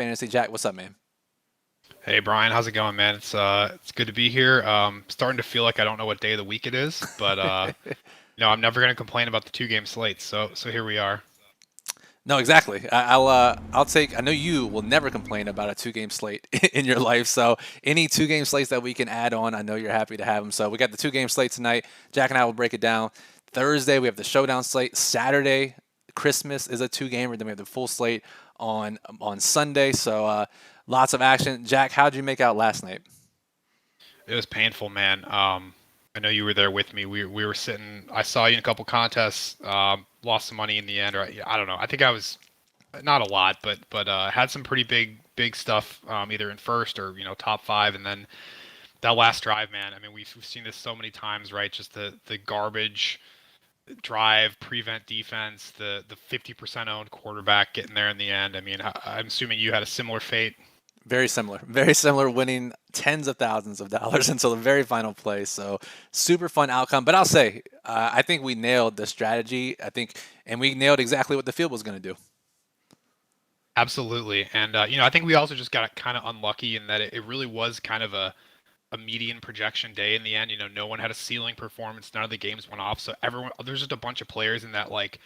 Fantasy. Jack, what's up, man? Hey Brian, how's it going, man? It's good to be here. Starting to feel like I don't know what day of the week it is, but I'm never gonna complain about the two-game slates. So here we are. No, exactly. I'll take. I know you will never complain about a two-game slate in your life. So any two-game slates that we can add on, I know you're happy to have them. So we got the two-game slate tonight. Jack and I will break it down. Thursday we have the showdown slate. Saturday, Christmas is a two-gamer. Then we have the full slate on Sunday. So lots of action. Jack, how'd you make out last night? It was painful, man. I know you were there with me. We were sitting. I saw you in a couple contests. Lost some money in the end, or I don't know. I think I was not a lot, but had some pretty big stuff, either in first or top five, and then that last drive, man. I mean, we've seen this so many times, right? Just the garbage drive, prevent defense, the 50% owned quarterback getting there in the end. I mean, I'm assuming you had a similar fate. Very similar, very similar, winning tens of thousands of dollars until the very final play. So super fun outcome. But I'll say, I think we nailed the strategy. I think, and we nailed exactly what the field was going to do. Absolutely. And, I think we also just got kind of unlucky in that it really was kind of a median projection day in the end. No one had a ceiling performance. None of the games went off. So there's just a bunch of players in that like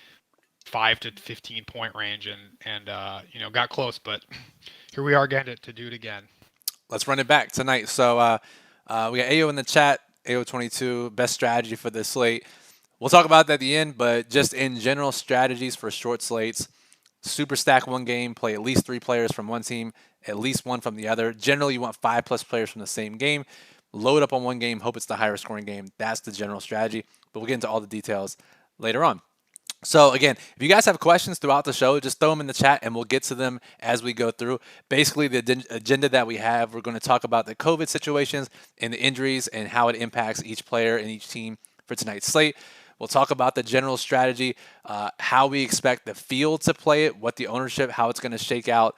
5 to 15 point range and got close. But here we are again to do it again. Let's run it back tonight. So we got AO in the chat, AO22, best strategy for this slate. We'll talk about that at the end, but just in general strategies for short slates. Super stack one game, play at least three players from one team, at least one from the other. Generally, you want 5+ players from the same game. Load up on one game, hope it's the higher scoring game. That's the general strategy, but we'll get into all the details later on. So again, if you guys have questions throughout the show, just throw them in the chat and we'll get to them as we go through. Basically, the agenda that we have, we're going to talk about the COVID situations and the injuries and how it impacts each player and each team for tonight's slate. We'll talk about the general strategy, how we expect the field to play it, what the ownership, how it's going to shake out,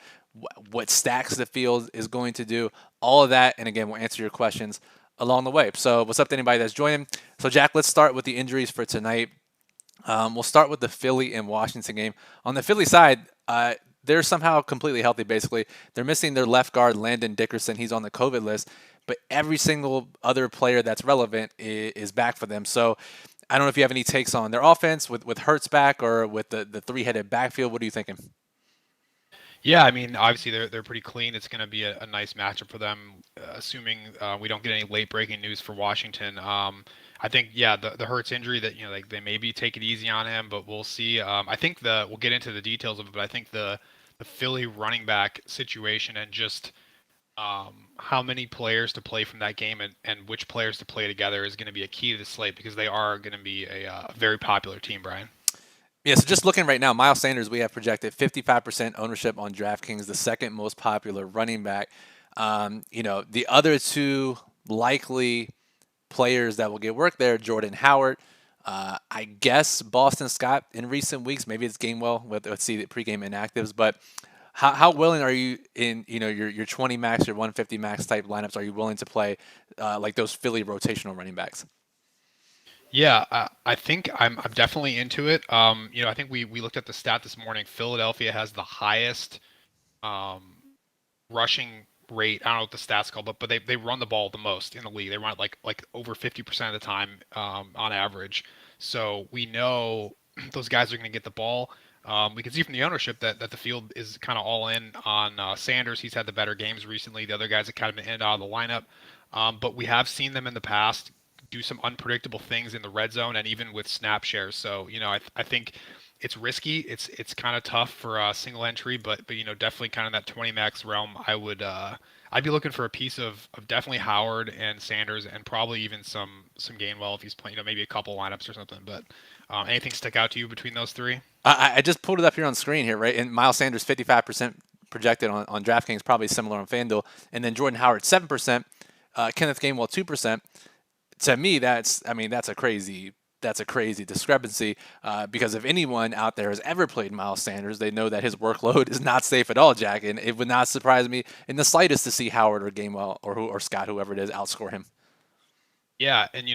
what stacks the field is going to do, all of that. And again, we'll answer your questions along the way. So what's up to anybody that's joining? So Jack, let's start with the injuries for tonight. We'll start with the Philly and Washington game. On the Philly side, they're somehow completely healthy, basically. They're missing their left guard, Landon Dickerson. He's on the COVID list, but every single other player that's relevant is back for them. So I don't know if you have any takes on their offense with Hurts back or with the three-headed backfield. What are you thinking? Yeah, I mean, obviously they're pretty clean. It's going to be a nice matchup for them, assuming we don't get any late breaking news for Washington. I think the Hurts injury that like they maybe take it easy on him, but we'll see. I think we'll get into the details of it, but I think the Philly running back situation and just how many players to play from that game and which players to play together is going to be a key to the slate because they are going to be a very popular team, Brian. Yeah, so just looking right now, Miles Sanders, we have projected 55% ownership on DraftKings, the second most popular running back. The other two likely players that will get work there, Jordan Howard. I guess Boston Scott in recent weeks. Maybe it's Gainwell. Let's see the pregame inactives. But how willing are you in your 20 max, your 150 max type lineups? Are you willing to play like those Philly rotational running backs? Yeah, I think I'm definitely into it. I think we looked at the stat this morning. Philadelphia has the highest um, rushing rate. I don't know what the stats called, but they run the ball the most in the league. They run it like over 50% of the time on average. So we know those guys are going to get the ball. We can see from the ownership that the field is kind of all in on Sanders. He's had the better games recently. The other guys have kind of been in and out of the lineup. But we have seen them in the past do some unpredictable things in the red zone and even with snap shares. So I think it's risky. It's kind of tough for a single entry, but definitely kind of that 20 max realm. I'd be looking for a piece of definitely Howard and Sanders and probably even some Gainwell if he's playing, maybe a couple lineups or something. But anything stick out to you between those three? I just pulled it up here on screen here, right? And Miles Sanders 55% projected on DraftKings, probably similar on FanDuel, and then Jordan Howard 7%, Kenneth Gainwell 2%. To me, that's a crazy discrepancy because if anyone out there has ever played Miles Sanders, they know that his workload is not safe at all, Jack. And it would not surprise me in the slightest to see Howard or Gainwell or Scott, whoever it is, outscore him. Yeah, and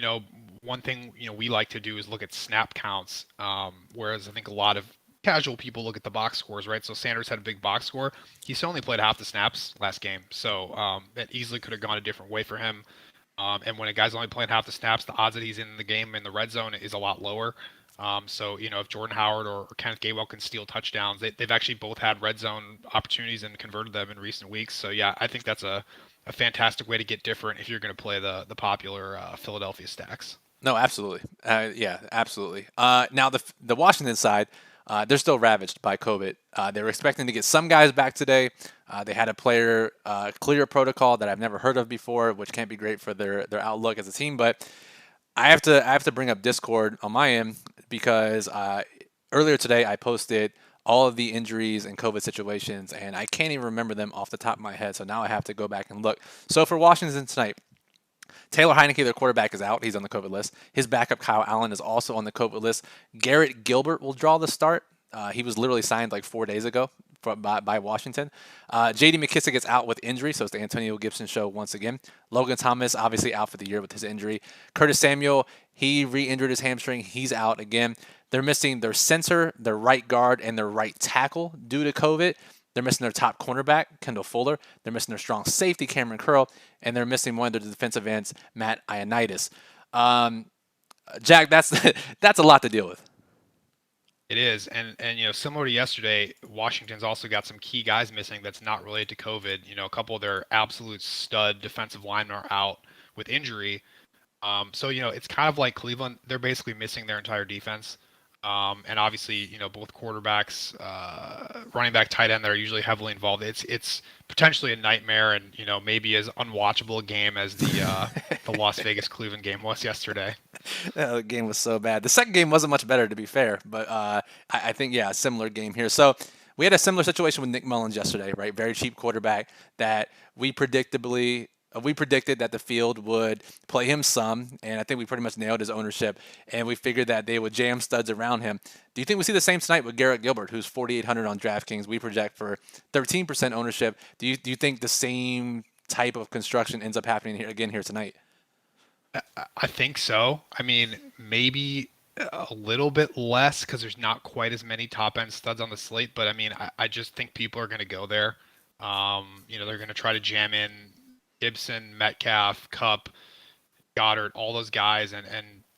one thing we like to do is look at snap counts, whereas I think a lot of casual people look at the box scores, right? So Sanders had a big box score. He still only played half the snaps last game, so that easily could have gone a different way for him. And when a guy's only playing half the snaps, the odds that he's in the game in the red zone is a lot lower. So, if Jordan Howard or Kenneth Gainwell can steal touchdowns, they've actually both had red zone opportunities and converted them in recent weeks. So, yeah, I think that's a fantastic way to get different if you're going to play the popular Philadelphia stacks. No, absolutely. Yeah, absolutely. Now, the Washington side, they're still ravaged by COVID. They were expecting to get some guys back today. They had a player clear protocol that I've never heard of before, which can't be great for their outlook as a team. But I have to bring up Discord on my end because earlier today I posted all of the injuries and COVID situations, and I can't even remember them off the top of my head. So now I have to go back and look. So for Washington tonight, Taylor Heineke, their quarterback, is out. He's on the COVID list. His backup, Kyle Allen, is also on the COVID list. Garrett Gilbert will draw the start. He was literally signed like 4 days ago by Washington. J.D. McKissick is out with injury, so it's the Antonio Gibson show once again. Logan Thomas, obviously out for the year with his injury. Curtis Samuel, he re-injured his hamstring. He's out again. They're missing their center, their right guard, and their right tackle due to COVID. They're missing their top cornerback, Kendall Fuller. They're missing their strong safety, Cameron Curl. And they're missing one of their defensive ends, Matt Ioannidis. Jack, that's a lot to deal with. It is, and similar to yesterday, Washington's also got some key guys missing that's not related to COVID. A couple of their absolute stud defensive linemen are out with injury. So it's kind of like Cleveland. They're basically missing their entire defense. And obviously, both quarterbacks, running back, tight end, that are usually heavily involved. It's potentially a nightmare, and maybe as unwatchable a game as the Las Vegas Cleveland game was yesterday. The game was so bad. The second game wasn't much better, to be fair, but I think a similar game here. So we had a similar situation with Nick Mullins yesterday, right? Very cheap quarterback that we predicted that the field would play him some, and I think we pretty much nailed his ownership, and we figured that they would jam studs around him. Do you think we see the same tonight with Garrett Gilbert, who's 4,800 on DraftKings? We project for 13% ownership. Do you think the same type of construction ends up happening here tonight? I think so. I mean, maybe a little bit less because there's not quite as many top end studs on the slate, but I mean, I just think people are going to go there. They're going to try to jam in Gibson, Metcalf, Kupp, Goddard, all those guys, and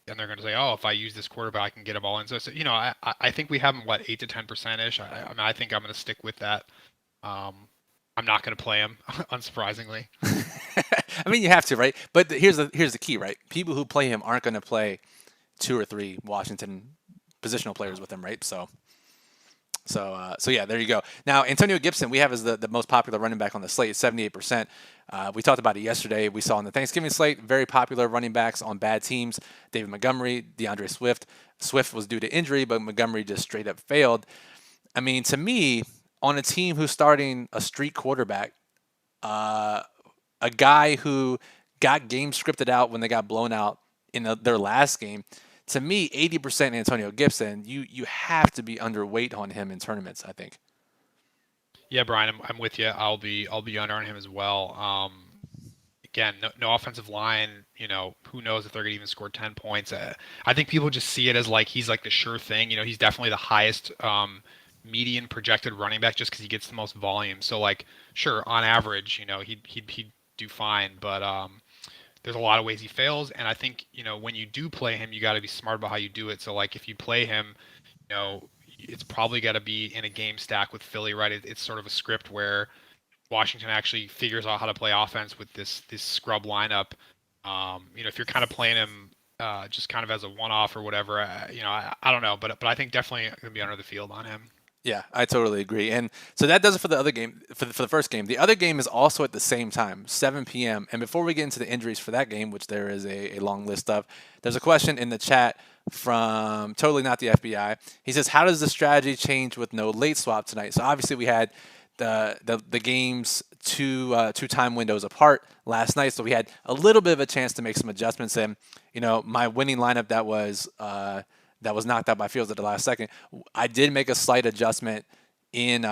they're going to say, oh, if I use this quarterback, I can get them all in. So I think we have them 8 to 10% ish. I think I'm going to stick with that. I'm not going to play him, unsurprisingly. I mean, you have to, right? But here's the key, right? People who play him aren't going to play 2 or 3 Washington positional players with him, right? So yeah, there you go. Now, Antonio Gibson, we have as the most popular running back on the slate, 78%. We talked about it yesterday. We saw on the Thanksgiving slate, very popular running backs on bad teams. David Montgomery, DeAndre Swift. Swift was due to injury, but Montgomery just straight up failed. I mean, to me, on a team who's starting a street quarterback, a guy who got games scripted out when they got blown out in their last game, to me, 80% Antonio Gibson, you have to be underweight on him in tournaments, I think. Yeah, Brian, I'm with you. I'll be under on him as well. Again, no offensive line. Who knows if they're gonna even score 10 points? I think people just see it as he's the sure thing. He's definitely the highest median projected running back just because he gets the most volume. So sure, on average, he'd do fine, but there's a lot of ways he fails, and I think when you do play him, you got to be smart about how you do it. So if you play him, it's probably got to be in a game stack with Philly, right? It's sort of a script where Washington actually figures out how to play offense with this scrub lineup. If you're kind of playing him just kind of as a one-off or whatever, I don't know, but I think definitely going to be under the field on him. Yeah, I totally agree. And so that does it for the other game, for the first game. The other game is also at the same time, 7 p.m. And before we get into the injuries for that game, which there is a long list of, there's a question in the chat from Totally Not the FBI. He says, how does the strategy change with no late swap tonight? So obviously we had the games two time windows apart last night, so we had a little bit of a chance to make some adjustments. And my winning lineup that was knocked out by Fields at the last second, I did make a slight adjustment in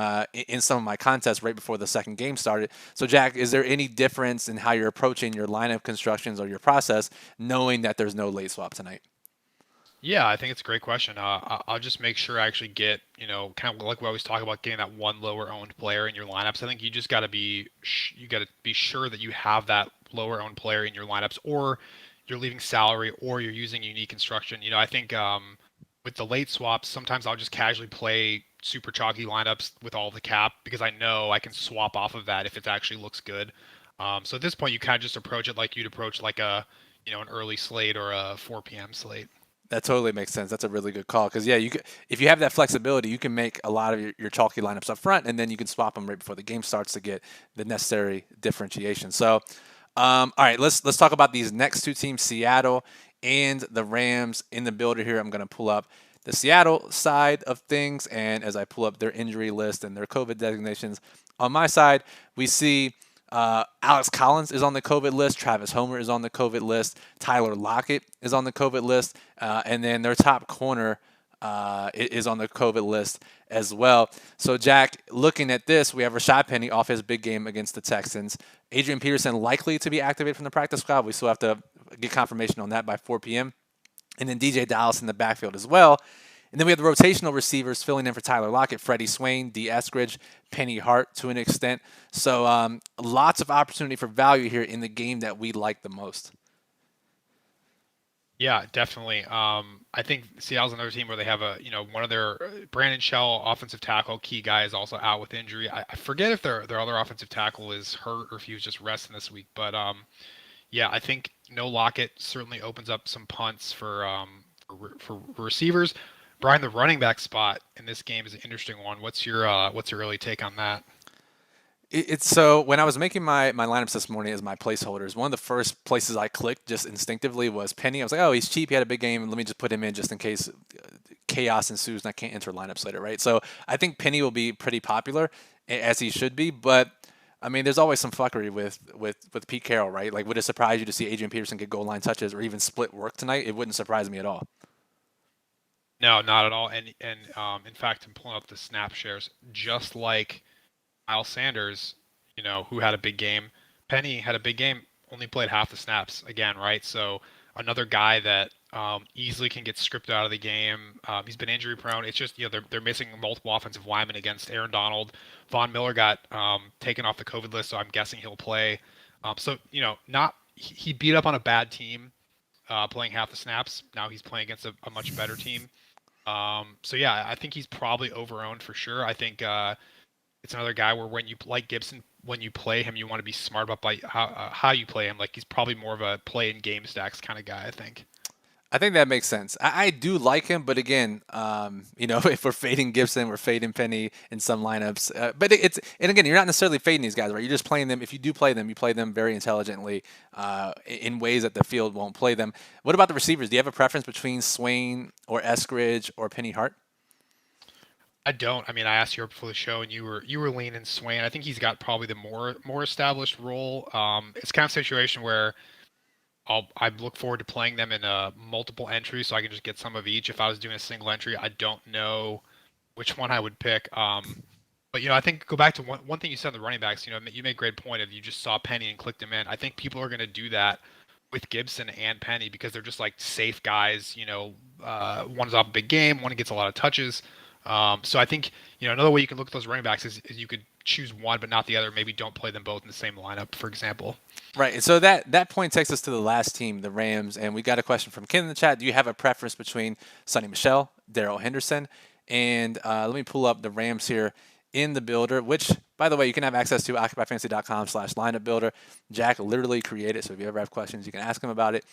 some of my contests right before the second game started. So Jack, is there any difference in how you're approaching your lineup constructions or your process, knowing that there's no late swap tonight? Yeah, I think it's a great question. I'll just make sure I actually get, kind of like we always talk about getting that one lower owned player in your lineups. I think you just got to you got to be sure that you have that lower owned player in your lineups, or you're leaving salary, or you're using unique construction. I think with the late swaps, sometimes I'll just casually play super chalky lineups with all the cap because I know I can swap off of that if it actually looks good. So at this point, you kind of just approach it like you'd approach like an early slate or a 4 p.m. slate. That totally makes sense. That's a really good call because yeah, if you have that flexibility, you can make a lot of your chalky lineups up front, and then you can swap them right before the game starts to get the necessary differentiation. So, all right, let's talk about these next two teams, Seattle and the Rams in the builder here. I'm going to pull up the Seattle side of things, and as I pull up their injury list and their COVID designations, on my side, we see Alex Collins is on the COVID list. Travis Homer is on the COVID list. Tyler Lockett is on the COVID list. And then their top corner is on the COVID list as well. So, Jack, looking at this, we have Rashad Penny off his big game against the Texans. Adrian Peterson likely to be activated from the practice squad. We still have to get confirmation on that by 4 p.m. And then DJ Dallas in the backfield as well. And then we have the rotational receivers filling in for Tyler Lockett, Freddie Swain, D. Eskridge, Penny Hart to an extent. So lots of opportunity for value here in the game that we like the most. Yeah, definitely. I think Seattle's another team where they have one of their Brandon Shell, offensive tackle, key guy is also out with injury. I forget if their other offensive tackle is hurt or if he was just resting this week. But yeah, I think no Lockett certainly opens up some punts for receivers. Brian, the running back spot in this game is an interesting one. What's your early take on that? It's so when I was making my lineups this morning as my placeholders, one of the first places I clicked just instinctively was Penny. I was like, oh, he's cheap. He had a big game. Let me just put him in just in case chaos ensues and I can't enter lineups later, right? So I think Penny will be pretty popular as he should be. But I mean, there's always some fuckery with Pete Carroll, right? Like, would it surprise you to see Adrian Peterson get goal line touches or even split work tonight? It wouldn't surprise me at all. No, not at all. And in fact, I'm pulling up the snap shares. Just like Miles Sanders, who had a big game. Penny had a big game, only played half the snaps again, right? So another guy that easily can get scripted out of the game. He's been injury prone. It's just they're missing multiple offensive linemen against Aaron Donald. Von Miller got taken off the COVID list, so I'm guessing he'll play. So not he beat up on a bad team, playing half the snaps. Now he's playing against a much better team. So yeah, I think he's probably overowned for sure. I think it's another guy where when you like Gibson, when you play him, you want to be smart about how you play him. Like he's probably more of a play in game stacks kind of guy, I think. I think that makes sense. I do like him, but again, if we're fading Gibson, we're fading Penny in some lineups. But and again, you're not necessarily fading these guys, right? You're just playing them. If you do play them, you play them very intelligently in ways that the field won't play them. What about the receivers? Do you have a preference between Swain or Eskridge or Penny Hart? I don't. I mean, I asked you before the show, and you were leaning Swain. I think he's got probably the more established role. It's kind of a situation where I look forward to playing them in multiple entries, so I can just get some of each. If I was doing a single entry, I don't know which one I would pick. But I think go back to one thing you said on the running backs. You made a great point of you just saw Penny and clicked him in. I think people are going to do that with Gibson and Penny because they're just like safe guys. One's off a big game, one gets a lot of touches. So I think another way you can look at those running backs is you could choose one but not the other. Maybe don't play them both in the same lineup, for example. Right. And so that point takes us to the last team, the Rams. And we got a question from Ken in the chat. Do you have a preference between Sonny Michel, Darrell Henderson? And let me pull up the Rams here in the builder, which, by the way, you can have access to occupyfantasy.com/lineup builder. Jack literally created, so if you ever have questions, you can ask him about it.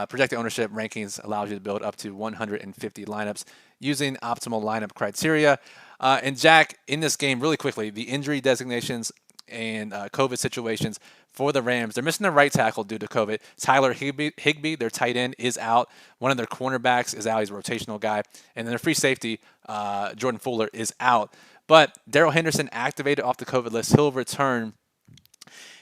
Projected ownership rankings allows you to build up to 150 lineups using optimal lineup criteria. And Jack, in this game, really quickly, the injury designations and COVID situations for the Rams. They're missing their right tackle due to COVID. Tyler Higbee, their tight end, is out. One of their cornerbacks is out. He's a rotational guy. And then their free safety, Jordan Fuller, is out. But Darrell Henderson activated off the COVID list. He'll return.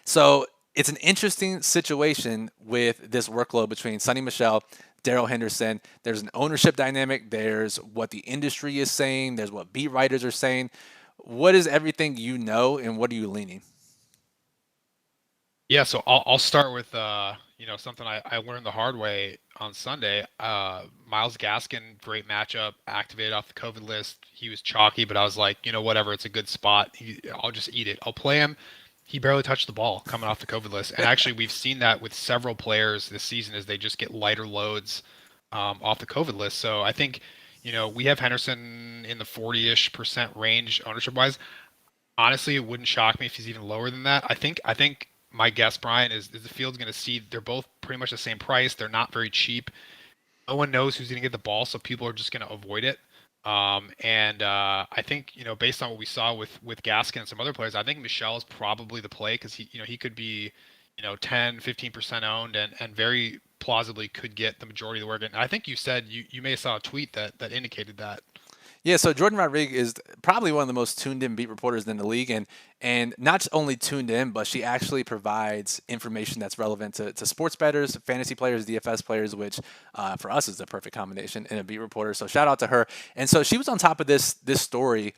So it's an interesting situation with this workload between Sonny Michel, Darrell Henderson. There's an ownership dynamic. There's what the industry is saying. There's what beat writers are saying. What is everything and what are you leaning? Yeah, so I'll start with something I learned the hard way on Sunday. Miles Gaskin, great matchup, activated off the COVID list. He was chalky, but I was like, whatever, it's a good spot. I'll just eat it. I'll play him. He barely touched the ball coming off the COVID list. And actually, we've seen that with several players this season as they just get lighter loads off the COVID list. So I think, we have Henderson in the 40-ish% range ownership wise. Honestly, it wouldn't shock me if he's even lower than that. I think my guess, Brian, is the field's going to see they're both pretty much the same price. They're not very cheap. No one knows who's going to get the ball, so people are just going to avoid it. And I think based on what we saw with Gaskin and some other players, I think Michelle is probably the play because he could be 10-15% owned and very plausibly could get the majority of the work. And I think you said you may have saw a tweet that indicated that. Yeah, so Jordan Rodriguez is probably one of the most tuned in beat reporters in the league, and not only tuned in, but she actually provides information that's relevant to sports bettors, fantasy players, DFS players, which for us is the perfect combination in a beat reporter. So shout out to her. And so she was on top of this story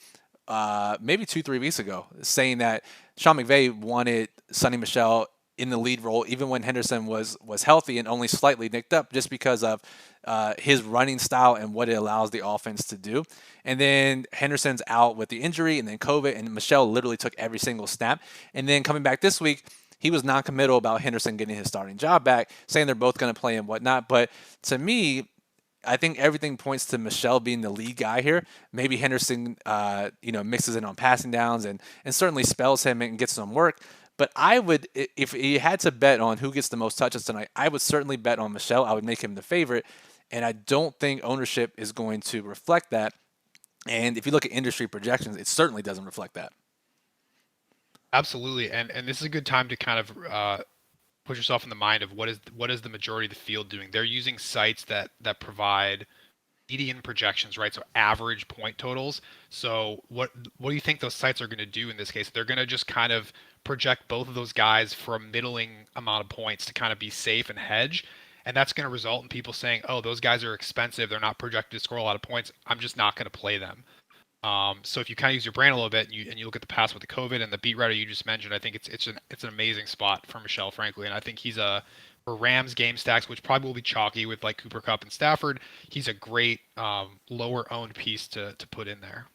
maybe 2-3 weeks ago, saying that Sean McVay wanted Sonny Michelle in the lead role, even when Henderson was healthy and only slightly nicked up, just because of his running style and what it allows the offense to do. And then Henderson's out with the injury, and then COVID, and Michelle literally took every single snap. And then coming back this week, he was non-committal about Henderson getting his starting job back, saying they're both going to play and whatnot. But to me, I think everything points to Michelle being the lead guy here. Maybe Henderson, mixes in on passing downs and certainly spells him and gets some work. But I would, if you had to bet on who gets the most touches tonight, I would certainly bet on Michelle. I would make him the favorite. And I don't think ownership is going to reflect that. And if you look at industry projections, it certainly doesn't reflect that. Absolutely, and this is a good time to kind of put yourself in the mind of what is the majority of the field doing. They're using sites that provide median projections, right? So average point totals. So what do you think those sites are going to do in this case? They're going to just kind of project both of those guys for a middling amount of points to kind of be safe and hedge. And that's going to result in people saying, oh, those guys are expensive. They're not projected to score a lot of points. I'm just not going to play them. So if you kind of use your brain a little bit and you look at the past with the COVID and the beat writer you just mentioned, I think it's an amazing spot for Michelle, frankly. And I think he's for Rams game stacks, which probably will be chalky with like Cooper Kupp and Stafford. He's a great lower owned piece to put in there.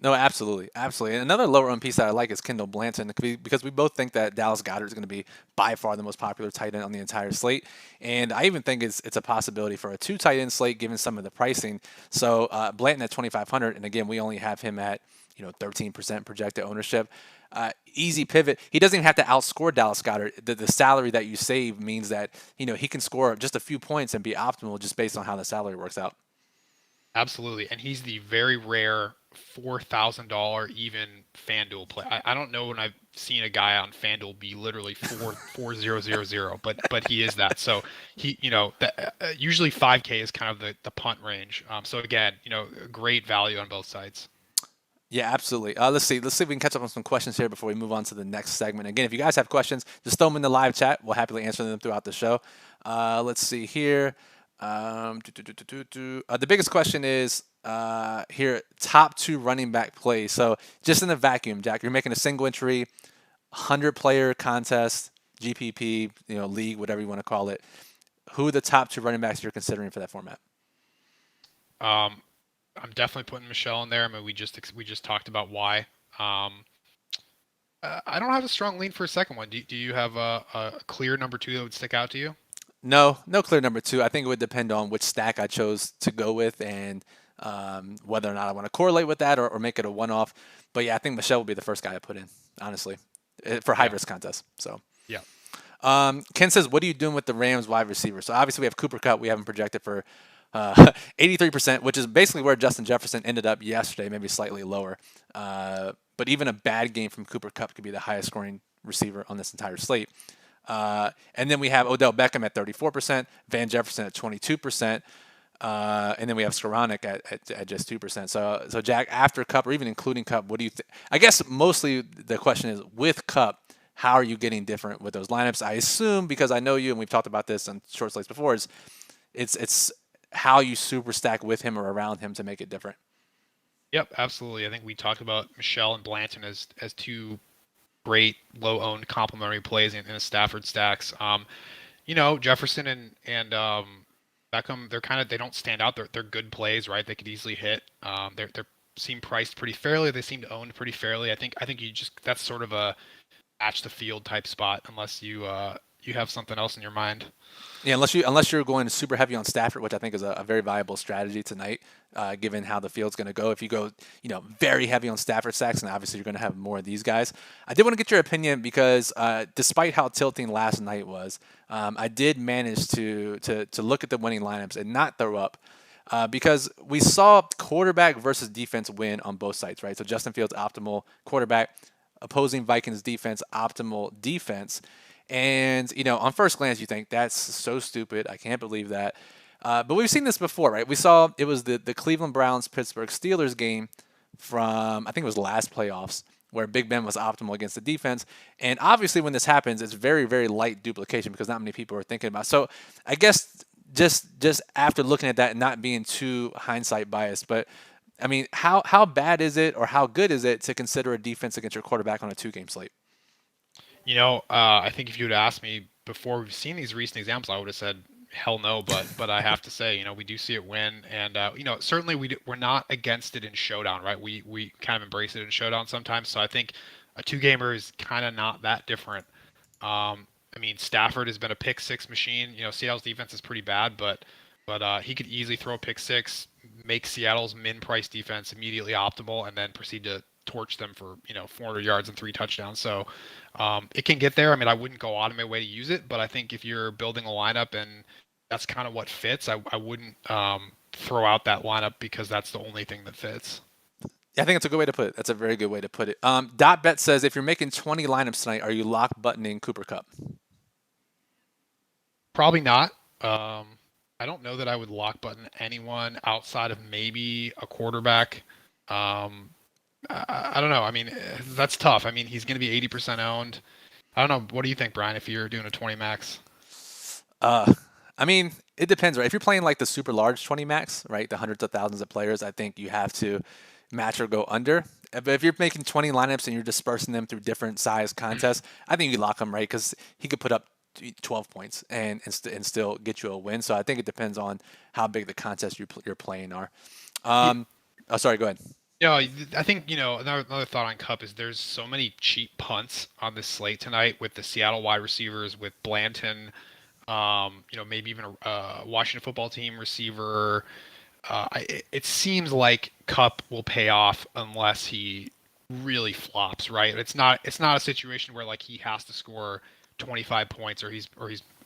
No, absolutely, absolutely. And another lower owned piece that I like is Kendall Blanton because we both think that Dallas Goedert is going to be by far the most popular tight end on the entire slate, and I even think it's a possibility for a two tight end slate given some of the pricing. So Blanton at 2,500, and again we only have him at 13% projected ownership. Easy pivot. He doesn't even have to outscore Dallas Goedert. The salary that you save means that he can score just a few points and be optimal just based on how the salary works out. Absolutely, and he's the very rare $4,000 even FanDuel play. I don't know when I've seen a guy on FanDuel be literally 4,000, but he is that. So he usually 5K is kind of the punt range. So again, great value on both sides. Yeah, absolutely. Let's see if we can catch up on some questions here before we move on to the next segment. Again, if you guys have questions, just throw them in the live chat. We'll happily answer them throughout the show. Let's see here. The biggest question is here, top two running back plays. So just in a vacuum, Jack, you're making a single entry, 100-player contest, GPP, league, whatever you want to call it. Who are the top two running backs you're considering for that format? I'm definitely putting Michelle in there. I mean, we just talked about why. I don't have a strong lean for a second one. Do you have a clear number two that would stick out to you? No clear number two. I think it would depend on which stack I chose to go with and whether or not I want to correlate with that or make it a one-off. But yeah, I think Michelle would be the first guy I put in, honestly, for high-risk contests. So yeah. Ken says, what are you doing with the Rams wide receiver? So obviously we have Cooper Kupp. We have him projected for 83%, which is basically where Justin Jefferson ended up yesterday, maybe slightly lower. But even a bad game from Cooper Kupp could be the highest scoring receiver on this entire slate. And then we have Odell Beckham at 34%, Van Jefferson at 22%, and then we have Skoranek at just 2%. So Jack, after Kupp or even including Kupp, what do you think? I guess mostly the question is with Kupp, how are you getting different with those lineups? I assume, because I know you and we've talked about this on short slates before, it's how you super stack with him or around him to make it different. Yep, absolutely. I think we talked about Michelle and Blanton as two great low-owned complementary plays in the Stafford stacks. Jefferson and Beckham, they don't stand out. They're good plays, right? They could easily hit. They're seem priced pretty fairly. They seem to own pretty fairly. I think you just that's sort of a match the field type spot unless you have something else in your mind. Yeah, unless you're going super heavy on Stafford, which I think is a very viable strategy tonight, given how the field's going to go. If you go, very heavy on Stafford stacks, and obviously you're going to have more of these guys. I did want to get your opinion because despite how tilting last night was, I did manage to look at the winning lineups and not throw up. Because we saw quarterback versus defense win on both sides, right? So Justin Fields optimal quarterback, opposing Vikings defense optimal defense. And, on first glance, you think that's so stupid. I can't believe that. But we've seen this before, right? We saw it was the Cleveland Browns Pittsburgh Steelers game from, I think it was last playoffs, where Big Ben was optimal against the defense. And obviously, when this happens, it's very, very light duplication because not many people are thinking about it. So I guess just after looking at that and not being too hindsight biased, but I mean, how bad is it or how good is it to consider a defense against your quarterback on a 2-game slate? I think if you had asked me before we've seen these recent examples, I would have said hell no. But I have to say, we do see it win, and certainly we're not against it in showdown, right? We kind of embrace it in showdown sometimes. So I think a two-gamer is kind of not that different. I mean, Stafford has been a pick six machine. Seattle's defense is pretty bad, but he could easily throw a pick six, make Seattle's min price defense immediately optimal, and then proceed to torch them for 400 yards and 3 touchdowns. So it can get there. I mean, I wouldn't go out of my way to use it, but I think if you're building a lineup and that's kind of what fits, I wouldn't throw out that lineup because that's the only thing that fits. Yeah, I think that's a good way to put it. That's a very good way to put it. Dot Bet says if you're making 20 lineups tonight, are you lock buttoning Cooper Cup? Probably not. I don't know that I would lock button anyone outside of maybe a quarterback. Um, I don't know. I mean, that's tough. I mean, he's going to be 80% owned. I don't know. What do you think, Brian, if you're doing a 20 max? Uh, I mean, it depends, right? If you're playing like the super large 20 max, right, the hundreds of thousands of players, I think you have to match or go under. But if you're making 20 lineups and you're dispersing them through different size contests, I think you lock him, right? Because he could put up 12 points and still get you a win. So I think it depends on how big the contest you're playing are. Yeah, Oh, sorry, go ahead. I think another thought on Cup is there's so many cheap punts on this slate tonight with the Seattle wide receivers, with Blanton, maybe even a Washington football team receiver. It seems like Cup will pay off unless he really flops, right? It's not a situation where like he has to score 25 points or he's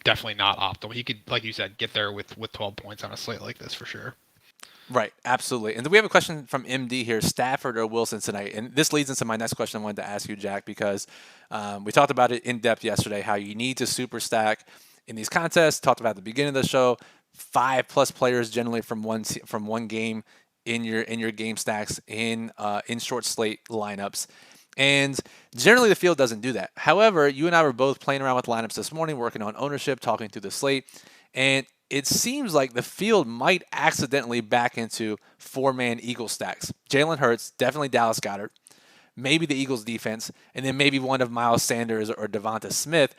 definitely not optimal. He could, like you said, get there with 12 points on a slate like this for sure. Right, absolutely. And then we have a question from MD here: Stafford or Wilson tonight? And this leads into my next question I wanted to ask you, Jack, because we talked about it in depth yesterday. How you need to super stack in these contests. Talked about at the beginning of the show. 5+ players generally from one game in your game stacks in short slate lineups. And generally, the field doesn't do that. However, you and I were both playing around with lineups this morning, working on ownership, talking through the slate, and it seems like the field might accidentally back into 4-man Eagle stacks. Jalen Hurts, definitely Dallas Goedert, maybe the Eagles defense, and then maybe one of Miles Sanders or Devonta Smith,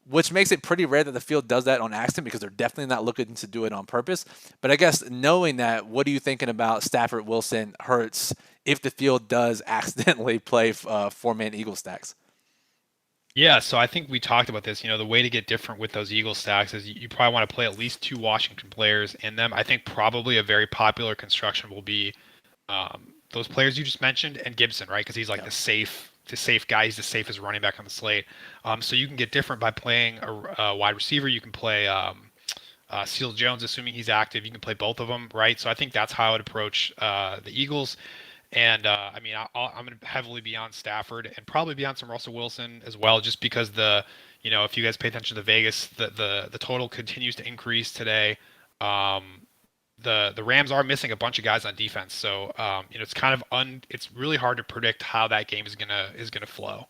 which makes it pretty rare that the field does that on accident because they're definitely not looking to do it on purpose. But I guess knowing that, what are you thinking about Stafford, Wilson, Hurts if the field does accidentally play 4-man Eagle stacks? Yeah, so I think we talked about this. The way to get different with those Eagle stacks is you probably want to play at least two Washington players in them. I think probably a very popular construction will be those players you just mentioned and Gibson, right? Because he's like the safe guy. He's the safest running back on the slate. So you can get different by playing a wide receiver. You can play Seal Jones, assuming he's active. You can play both of them, right? So I think that's how I would approach the Eagles. And I mean, I'm going to heavily be on Stafford and probably be on some Russell Wilson as well, just because if you guys pay attention to Vegas, the total continues to increase today. The Rams are missing a bunch of guys on defense, so it's kind of it's really hard to predict how that game is gonna flow.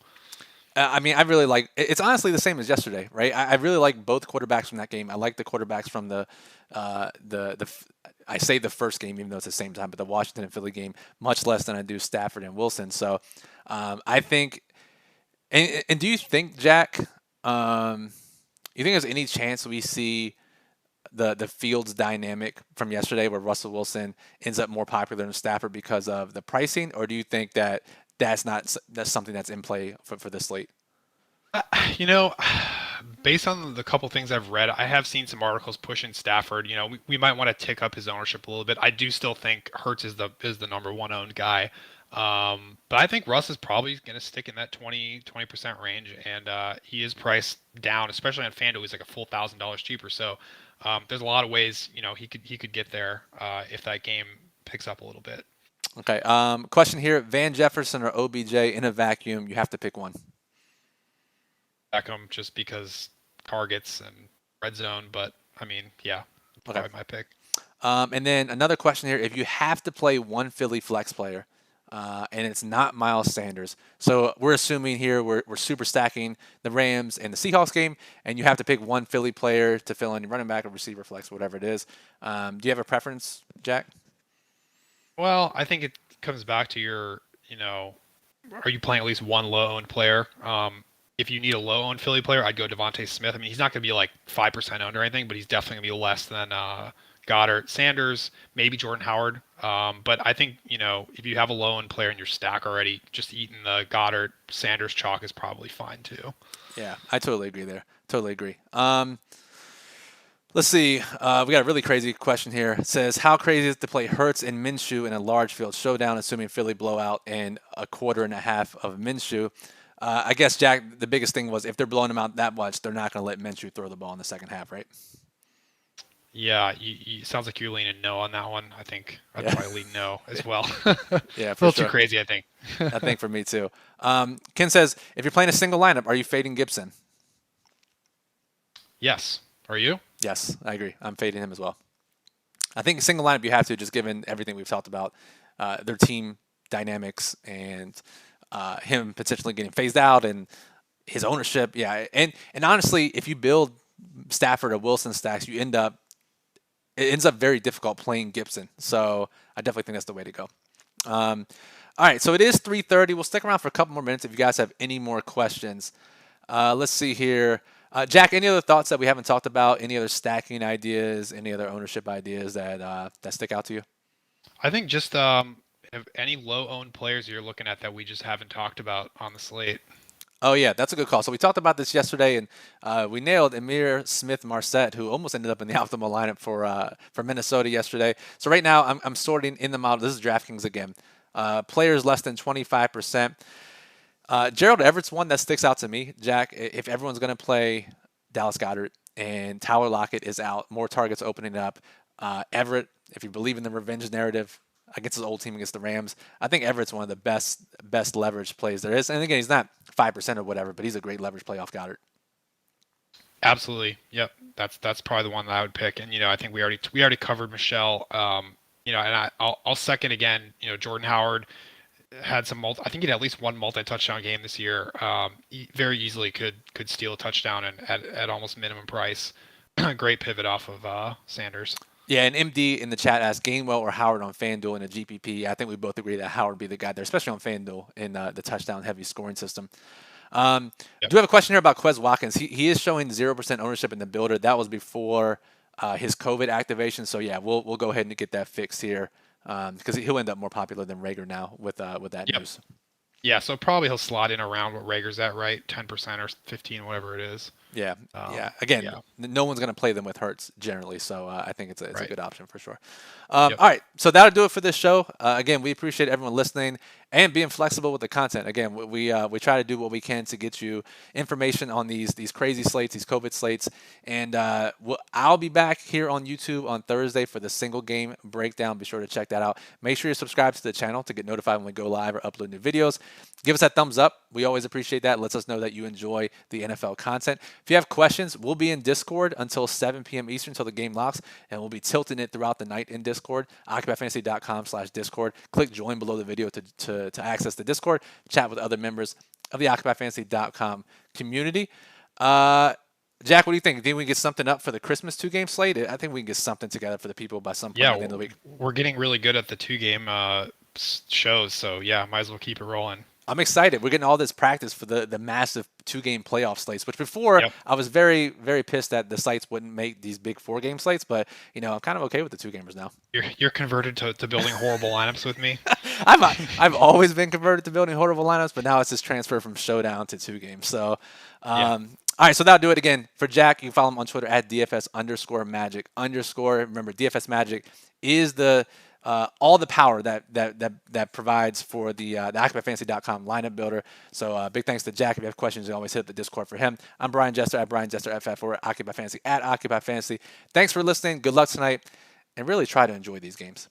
I mean, I really like. It's honestly the same as yesterday, right? I really like both quarterbacks from that game. I like the quarterbacks from I say the first game, even though it's the same time, but the Washington and Philly game, much less than I do Stafford and Wilson. So, I think. And do you think, Jack? you think there's any chance we see the Fields dynamic from yesterday where Russell Wilson ends up more popular than Stafford because of the pricing, or do you think that that's something that's in play for this slate? You know, based on the couple things I've read, I have seen some articles pushing Stafford. You know, we might want to tick up his ownership a little bit. I do still think Hurts is the number one owned guy. But I think Russ is probably going to stick in that 20% range, and he is priced down, especially on FanDuel. He's like a full $1,000 cheaper. So there's a lot of ways, you know, he could get there if that game picks up a little bit. Okay. Question here: Van Jefferson or OBJ in a vacuum? You have to pick one. Beckham, just because targets and red zone, but I mean, yeah, Okay. probably my pick. And then another question here: if you have to play one Philly flex player, and it's not Miles Sanders, so we're assuming here we're super stacking the Rams and the Seahawks game, and you have to pick one Philly player to fill in your running back or receiver flex, whatever it is. Do you have a preference, Jack? Well, I think it comes back to your, you know, are you playing at least one low-owned player? If you need a low-owned Philly player, I'd go Devontae Smith. I mean, he's not going to be like 5% owned or anything, but he's definitely going to be less than Goddard, Sanders, maybe Jordan Howard. But I think, you know, if you have a low-owned player in your stack already, just eating the Goddard, Sanders chalk is probably fine too. Yeah, I totally agree there. Totally agree. Let's see. We got a really crazy question here. It says, how crazy is it to play Hurts and Minshew in a large field showdown, assuming Philly blowout and a quarter and a half of Minshew? I guess, Jack, the biggest thing was if they're blowing them out that much, they're not going to let Minshew throw the ball in the second half, right? Yeah, you sounds like you're leaning no on that one. I think I'd probably lean no as well. Yeah, A for little sure. too crazy, I think. I think for me too. Ken says, if you're playing a single lineup, are you fading Gibson? Yes. Are you? Yes, I agree. I'm fading him as well. I think single lineup you have to, just given everything we've talked about, their team dynamics and him potentially getting phased out and his ownership. Yeah, and honestly, if you build Stafford or Wilson stacks, it ends up very difficult playing Gibson. So I definitely think that's the way to go. All right, so it is 3:30. We'll stick around for a couple more minutes if you guys have any more questions. Let's see here. Jack, any other thoughts that we haven't talked about? Any other stacking ideas? Any other ownership ideas that stick out to you? I think just if any low-owned players you're looking at that we just haven't talked about on the slate. Oh, yeah, that's a good call. So we talked about this yesterday, and we nailed Amir Smith-Marset, who almost ended up in the optimal lineup for Minnesota yesterday. So right now I'm sorting in the model. This is DraftKings again. Players less than 25%. Gerald Everett's one that sticks out to me, Jack. If everyone's going to play Dallas Goedert and Tyler Lockett is out, more targets opening up. Everett, if you believe in the revenge narrative against his old team against the Rams, I think Everett's one of the best leverage plays there is. And again, he's not 5% or whatever, but he's a great leverage play off Goddard. Absolutely. Yep. That's probably the one that I would pick. And I think we already covered Michelle. And I'll second again. Jordan Howard had I think he had at least one multi-touchdown game this year. Very easily could steal a touchdown and at almost minimum price. Great pivot off of Sanders. Yeah, and MD in the chat asked Gainwell or Howard on FanDuel in a GPP. I think we both agree that Howard would be the guy there, especially on FanDuel in the touchdown-heavy scoring system. Yep. Do have a question here about Quez Watkins. He is showing 0% ownership in the builder. That was before his COVID activation. So, yeah, we'll go ahead and get that fixed here because he'll end up more popular than Rager now with that news. Yeah, so probably he'll slot in around what Rager's at, right? 10% or 15, whatever it is. Yeah. Again, no one's going to play them with Hurts generally, so I think it's a good option for sure. All right, so that'll do it for this show. Again, we appreciate everyone listening and being flexible with the content. Again, we try to do what we can to get you information on these crazy slates, these COVID slates, and I'll be back here on YouTube on Thursday for the single game breakdown. Be sure to check that out. Make sure you subscribe to the channel to get notified when we go live or upload new videos. Give us that thumbs up. We always appreciate that. It lets us know that you enjoy the NFL content. If you have questions, we'll be in Discord until 7 p.m. Eastern until the game locks, and we'll be tilting it throughout the night in Discord. OccupyFantasy.com/Discord. Click join below the video to access the Discord, chat with other members of the OccupyFantasy.com community. Jack, what do you think? Do you think we can get something up for the Christmas 2-game slate? I think we can get something together for the people by some point at the end of the week. We're getting really good at the 2-game shows, so yeah, might as well keep it rolling. I'm excited. We're getting all this practice for the massive 2-game playoff slates, which before Yep. I was very, very pissed that the sites wouldn't make these big 4-game slates, but I'm kind of okay with the 2-gamers now. You're converted to building horrible lineups with me. I've always been converted to building horrible lineups, but now it's just transfer from showdown to 2 games. So, Yeah. All right, so that'll do it again. For Jack, you can follow him on Twitter at DFS_magic_. Remember, DFS Magic is the all the power that provides for the OccupyFantasy.com lineup builder. So big thanks to Jack. If you have questions, you can always hit the Discord for him. I'm Brian Jester at Brian Jester FF, or at Occupy Fantasy at Occupy Fantasy. Thanks for listening. Good luck tonight, and really try to enjoy these games.